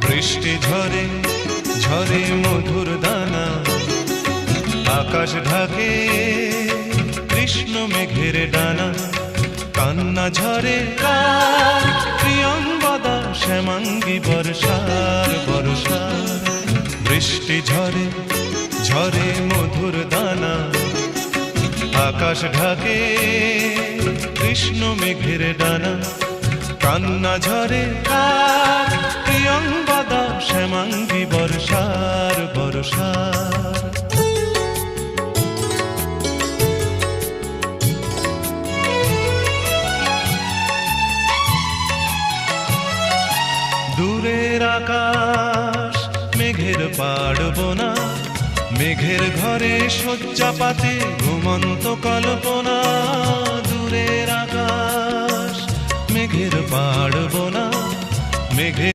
বৃষ্টি ঝরে ঝরে মধুর দানা, আকাশ ঢাকে কৃষ্ণ মেঘের ডানা। কান্না ঝরে কার প্রিয়ঙ্গদা শ্যামাঙ্গী বর্ষার বর্ষার। বৃষ্টি ঝরে ঝরে মধুর দানা, আকাশ ঢাকে কৃষ্ণ মেঘের ডানা। কান্না ঝরে কার প্রিয়ঙ্গদা শ্যামাঙ্গী বর্ষার বর্ষার। দূরের আকাশ মেঘের পাড়বনা, মেঘের ঘরে শয্যা পাতে ঘুমন্ত কল্পনা। দূরের আকাশ মেঘের পাড়বনা, মেঘের